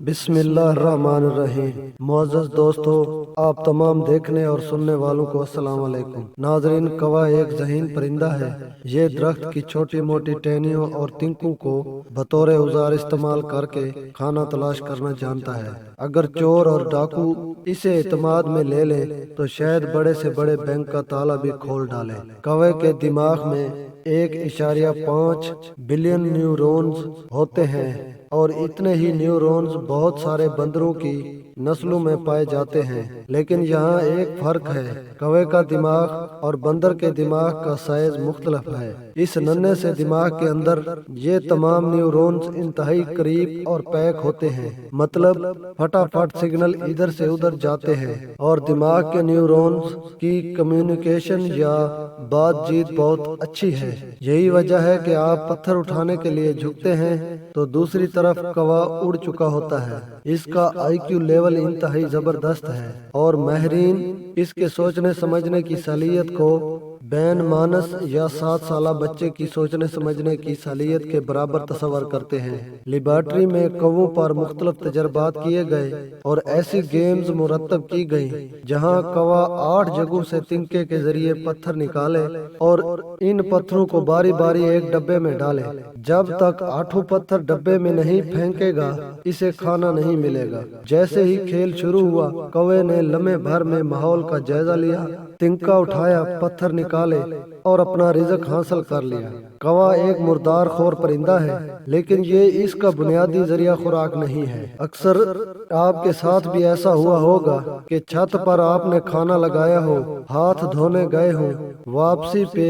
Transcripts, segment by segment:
بسم اللہ الرحمن الرحیم۔ معزز دوستو، آپ تمام دیکھنے اور سننے والوں کو السلام علیکم۔ ناظرین، کوا ایک ذہین پرندہ ہے۔ یہ درخت کی چھوٹی موٹی ٹہنیوں اور تنکوں کو بطور اوزار استعمال کر کے کھانا تلاش کرنا جانتا ہے۔ اگر چور اور ڈاکو اسے اعتماد میں لے لیں تو شاید بڑے سے بڑے بینک کا تالا بھی کھول ڈالے۔ کوے کے دماغ میں 1.5 بلین نیورونز ہوتے ہیں اور اتنے ہی نیورونز بہت سارے بندروں کی نسلوں میں پائے جاتے ہیں، لیکن یہاں ایک فرق ہے۔ کوے کا دماغ اور بندر کے دماغ کا سائز مختلف ہے۔ اس ننھے سے دماغ کے اندر یہ تمام نیورونز انتہائی قریب اور پیک ہوتے ہیں، مطلب فٹافٹ سگنل ادھر سے ادھر جاتے ہیں اور دماغ کے نیورونز کی کمیونیکیشن یا بات چیت بہت اچھی ہے۔ یہی وجہ ہے کہ آپ پتھر اٹھانے کے لیے جھکتے ہیں تو دوسری طرف کوا اڑ چکا ہوتا ہے۔ اس کا IQ لیول انتہائی زبردست ہے اور ماہرین اس کے سوچنے سمجھنے کی صلاحیت کو بین مانس یا 7 سالہ بچے کی سوچنے سمجھنے کی صلاحیت کے برابر تصور کرتے ہیں۔ لیبارٹری میں کووں پر مختلف تجربات کیے گئے اور ایسی گیمز مرتب کی گئیں جہاں کوا 8 جگہوں سے تنکے کے ذریعے پتھر نکالے اور ان پتھروں کو باری باری ایک ڈبے میں ڈالے۔ جب تک 8 پتھر ڈبے میں نہیں پھینکے گا اسے کھانا نہیں ملے گا۔ جیسے ہی کھیل شروع ہوا، کوے نے لمحے بھر میں ماحول کا جائزہ لیا، تنکا اٹھایا، پتھر نکالے اور اپنا رزق حاصل کر لیا۔ کوا ایک مردار خور پرندہ ہے، لیکن یہ اس کا بنیادی ذریعہ خوراک نہیں ہے۔ اکثر آپ کے ساتھ بھی ایسا ہوا ہوگا کہ چھت پر آپ نے کھانا لگایا ہو، ہاتھ دھونے گئے ہوں، واپسی پہ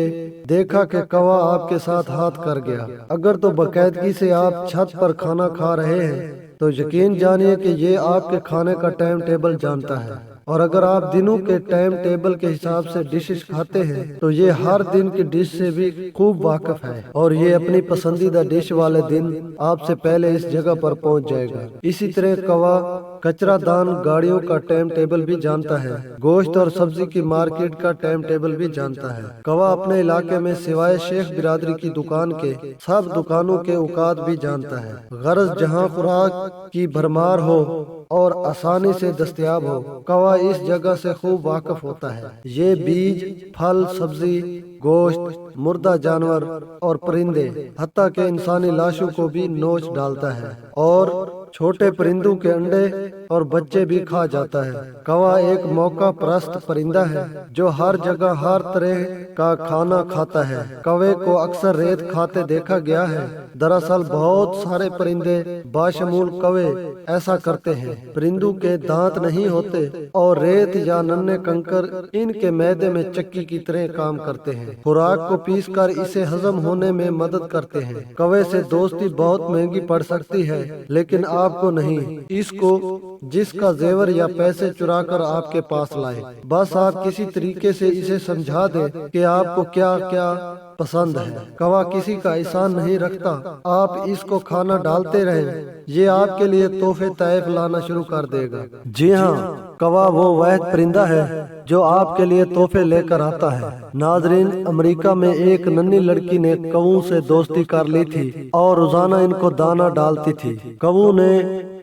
دیکھا کہ کوا آپ کے ساتھ ہاتھ کر گیا۔ اگر تو باقاعدگی سے آپ چھت پر کھانا کھا رہے ہیں تو یقین جانیے کہ یہ آپ کے کھانے کا ٹائم ٹیبل جانتا ہے، اور اگر آپ دنوں کے ٹائم ٹیبل کے حساب سے ڈشز کھاتے ہیں تو یہ ہر دن کی ڈش سے بھی خوب واقف ہے اور یہ اپنی پسندیدہ ڈش والے دن آپ سے پہلے اس جگہ پر پہنچ جائے گا۔ اسی طرح کوا کچرا دان گاڑیوں کا ٹائم ٹیبل بھی جانتا ہے، گوشت اور سبزی کی مارکیٹ کا ٹائم ٹیبل بھی جانتا ہے۔ کوا اپنے علاقے میں سوائے شیخ برادری کی دکان کے سب دکانوں کے اوقات بھی جانتا ہے۔ غرض جہاں خوراک کی بھرمار ہو اور آسانی سے دستیاب ہو، کوا اس جگہ سے خوب واقف ہوتا ہے۔ یہ بیج، پھل، سبزی، گوشت، مردہ جانور اور پرندے، حتیٰ کہ انسانی لاشوں کو بھی نوچ ڈالتا ہے اور چھوٹے پرندوں کے انڈے اور بچے بھی کھا جاتا ہے۔ کوا ایک موقع پرست پرندہ ہے جو ہر جگہ ہر طرح کا کھانا کھاتا ہے۔ کوے کو اکثر ریت کھاتے دیکھا گیا ہے۔ دراصل بہت سارے پرندے باشمول کوے ایسا کرتے ہیں۔ پرندوں کے دانت نہیں ہوتے اور ریت یا ننھے کنکر ان کے معدے میں چکی کی طرح کام کرتے ہیں، خوراک کو پیس کر اسے ہضم ہونے میں مدد کرتے ہیں۔ کوے سے دوستی بہت مہنگی پڑ سکتی ہے، لیکن آپ کو نہیں، اس کو جس کا زیور یا پیسے چرا کر آپ کے پاس لائے۔ بس آپ کسی طریقے سے اسے سمجھا دیں کہ آپ کو کیا کیا پسند ہے۔ کوا کسی کا احسان نہیں رکھتا، آپ اس کو کھانا ڈالتے رہیں، یہ آپ کے لیے تحفے تحائف لانا شروع کر دے گا۔ جی ہاں، کوا وہ واحد پرندہ ہے جو آپ کے لیے تحفے لے کر آتا ہے۔ ناظرین، امریکہ میں ایک ننھی لڑکی نے کووں سے دوستی کر لی تھی اور روزانہ ان کو دانہ ڈالتی تھی۔ کووں نے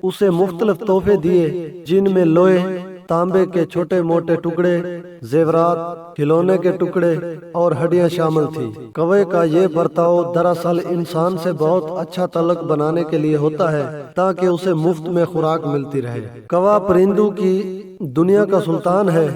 اسے مختلف تحفے دیے جن میں لوہے، تانبے کے چھوٹے موٹے ٹکڑے، زیورات، کھلونے کے ٹکڑے اور ہڈیاں شامل تھی۔ کوے کا یہ برتاؤ دراصل انسان سے بہت اچھا تعلق بنانے کے لیے ہوتا ہے تاکہ اسے مفت میں خوراک ملتی رہے۔ کوا پرندوں کی دنیا کا سلطان ہے،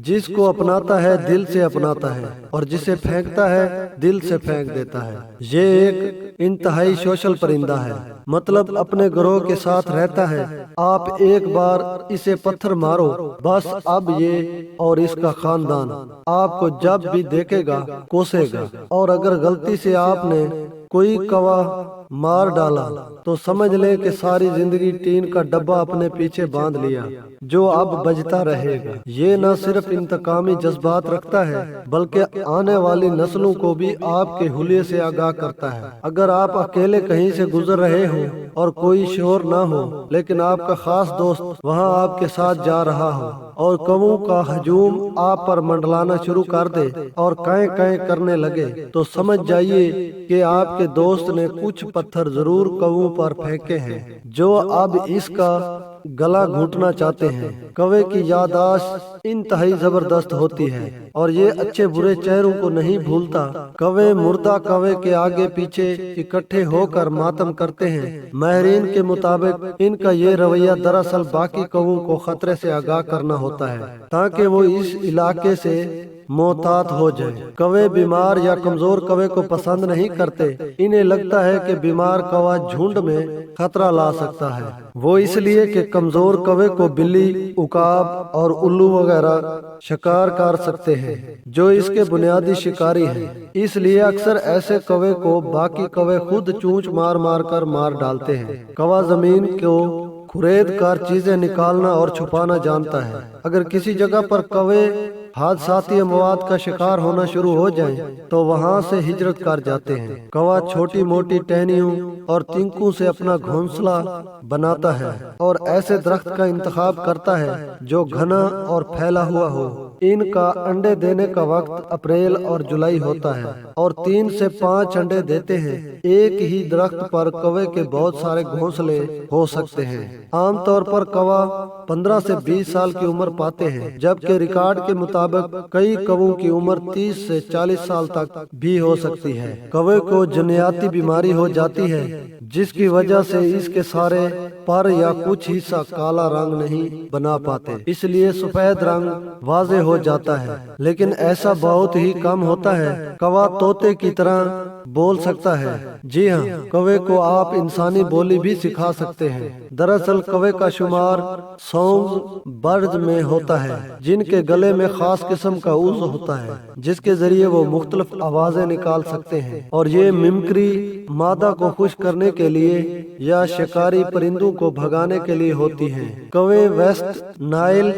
جس کو اپناتا ہے دل سے اپناتا ہے اور جسے پھینکتا ہے دل سے پھینک دیتا ہے۔ یہ ایک انتہائی سوشل پرندہ ہے، مطلب اپنے گروہ کے ساتھ رہتا ہے۔ آپ ایک بار اسے پتھر مارو، بس اب یہ اور اس کا خاندان آپ کو جب بھی دیکھے گا کوسے گا، اور اگر غلطی سے آپ نے کوئی کوا مار ڈالا تو سمجھ لیں کہ ساری زندگی ٹین کا ڈبہ اپنے پیچھے باندھ لیا جو اب بجتا رہے گا۔ یہ نہ صرف انتقامی جذبات رکھتا ہے بلکہ آنے والی نسلوں کو بھی آپ کے حلیے سے آگاہ کرتا ہے۔ اگر آپ اکیلے کہیں سے گزر رہے ہوں اور کوئی شور نہ ہو لیکن آپ کا خاص دوست وہاں آپ کے ساتھ جا رہا ہو اور کووں کا ہجوم آپ پر منڈلانا شروع کر دے اور کائیں کائیں کرنے لگے تو سمجھ جائیے کہ آپ کے دوست نے کچھ پتھر ضرور کووں پر پھینکے ہیں جو اب اس کا گلا گھونٹنا چاہتے ہیں۔ کوے کی یادداشت انتہائی زبردست ہوتی ہے اور یہ اچھے برے چہروں کو نہیں بھولتا۔ کوے مردہ کوے کے آگے پیچھے اکٹھے ہو کر ماتم کرتے ہیں۔ ماہرین کے مطابق ان کا یہ رویہ دراصل باقی کووں کو خطرے سے آگاہ کرنا ہوتا ہے تاکہ وہ اس علاقے سے محتاط ہو جائے۔ کوے بیمار یا کمزور کوے کو پسند نہیں کرتے۔ انہیں لگتا ہے کہ بیمار کوا جھنڈ میں خطرہ لا سکتا ہے۔ وہ اس لیے کہ کمزور کوے کو بلی، عقاب اور الو وغیرہ شکار کر سکتے ہیں جو اس کے بنیادی شکاری ہیں۔ اس لیے اکثر ایسے کوے کو باقی کوے خود چونچ مار مار کر مار ڈالتے ہیں۔ کوا زمین کو کھرید کر چیزیں نکالنا اور چھپانا جانتا ہے۔ اگر کسی جگہ پر کوے حادثاتی اموات کا شکار ہونا شروع ہو جائیں تو وہاں سے ہجرت کر جاتے ہیں۔ کوا چھوٹی موٹی ٹہنیوں اور تنکوں سے اپنا گھونسلہ بناتا ہے اور ایسے درخت کا انتخاب کرتا ہے جو گھنا اور پھیلا ہوا ہو۔ ان کا انڈے دینے کا وقت اپریل اور جولائی ہوتا ہے اور 3 سے 5 انڈے دیتے ہیں۔ ایک ہی درخت پر کوے کے بہت سارے گھونسلے ہو سکتے ہیں۔ عام طور پر کوا 15 سے 20 سال کی عمر پاتے ہیں، جبکہ ریکارڈ کے مطابق کئی کووں کی عمر 30 سے 40 سال تک بھی ہو سکتی ہے۔ کوے کو جنیاتی بیماری ہو جاتی ہے جس کی وجہ سے اس کے سارے پر یا کچھ حصہ کالا رنگ نہیں بنا پاتے، اس لیے سفید رنگ واضح ہو جاتا ہے، لیکن ایسا بہت ہی کم ہوتا ہے۔ کوا طوطے کی طرح بول سکتا ہے۔ جی ہاں، کوے کو آپ انسانی بولی بھی سکھا سکتے ہیں۔ دراصل کوے کا شمار سونگز برڈز میں ہوتا ہے جن کے گلے میں خاص قسم کا عضو ہوتا ہے جس کے ذریعے وہ مختلف آوازیں نکال سکتے ہیں، اور یہ ممکری مادہ کو خوش کرنے کے لیے یا شکاری پرندوں کو بھگانے کے لیے ہوتی ہیں۔ کوے ویسٹ نائل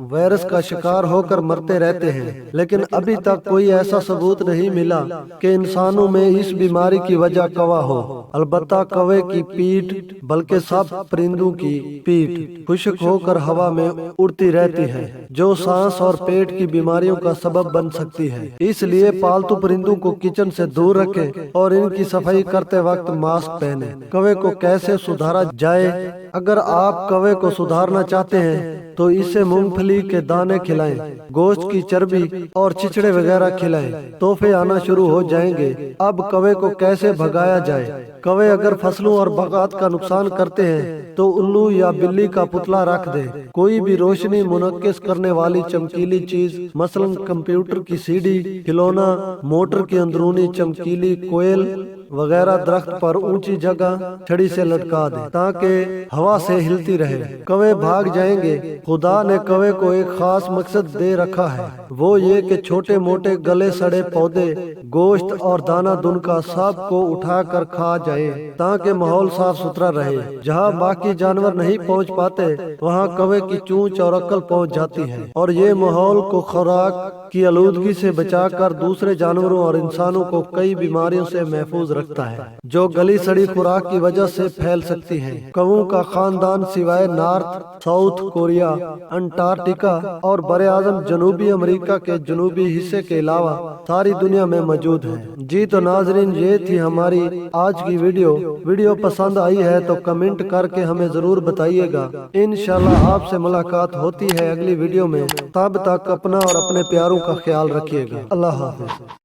وائرس کا شکار ہو کر مرتے رہتے ہیں، لیکن ابھی تک کوئی ایسا ثبوت نہیں ملا کہ انسانوں میں اس بیماری کی وجہ کوا ہو۔ البتہ کوے کی پیٹھ، بلکہ سب پرندوں کی پیٹھ خشک ہو کر ہوا میں اڑتی رہتی ہے جو سانس اور پیٹ کی بیماریوں کا سبب بن سکتی ہے۔ اس لیے پالتو پرندوں کو کچن سے دور رکھیں اور ان کی صفائی کرتے وقت ماسک پہنیں۔ کوے کو کیسے سدھارا جائے؟ اگر آپ کوے کو سدھارنا چاہتے ہیں تو اسے مونگ پھلی کے دانے کھلائیں، گوشت کی چربی اور چچڑے وغیرہ کھلائیں، تحفے آنا شروع ہو جائیں گے۔ اب کوے کو کیسے بھگایا جائے؟ کوے اگر فصلوں اور باغات کا نقصان کرتے ہیں تو الو یا بلی کا پتلا رکھ دیں۔ کوئی بھی روشنی منعکس کرنے والی چمکیلی چیز، مثلا کمپیوٹر کی سی ڈی، کھلونا، موٹر کی اندرونی چمکیلی کوئل وغیرہ درخت پر اونچی جگہ چھڑی سے لٹکا دیں تاکہ ہوا سے ہلتی رہے۔ کوے بھاگ جائیں گے۔ خدا نے کوے کو ایک خاص مقصد دے رکھا ہے، وہ یہ کہ چھوٹے موٹے گلے سڑے پودے، گوشت اور دانہ دن کا سب کو اٹھا کر کھا جائے تاکہ ماحول صاف ستھرا رہے۔ جہاں باقی جانور نہیں پہنچ پاتے وہاں کوے کی چونچ اور عقل پہنچ جاتی ہے، اور یہ ماحول کو خوراک کی آلودگی سے بچا کر دوسرے جانوروں اور انسانوں کو کئی بیماریوں سے محفوظ رکھتا ہے جو گلی سڑی خوراک کی وجہ سے پھیل سکتی ہیں۔ کووں کا خاندان سوائے نارتھ، ساؤتھ کوریا، انٹارکٹیکا اور براعظم جنوبی امریکہ کے جنوبی حصے کے علاوہ ساری دنیا میں موجود ہے۔ جی تو ناظرین، یہ تھی ہماری آج کی ویڈیو پسند آئی ہے تو کمنٹ کر کے ہمیں ضرور بتائیے گا۔ انشاءاللہ آپ سے ملاقات ہوتی ہے اگلی ویڈیو میں۔ تب تک اپنا اور اپنے پیاروں کا خیال رکھیے گا۔ اللہ حافظ۔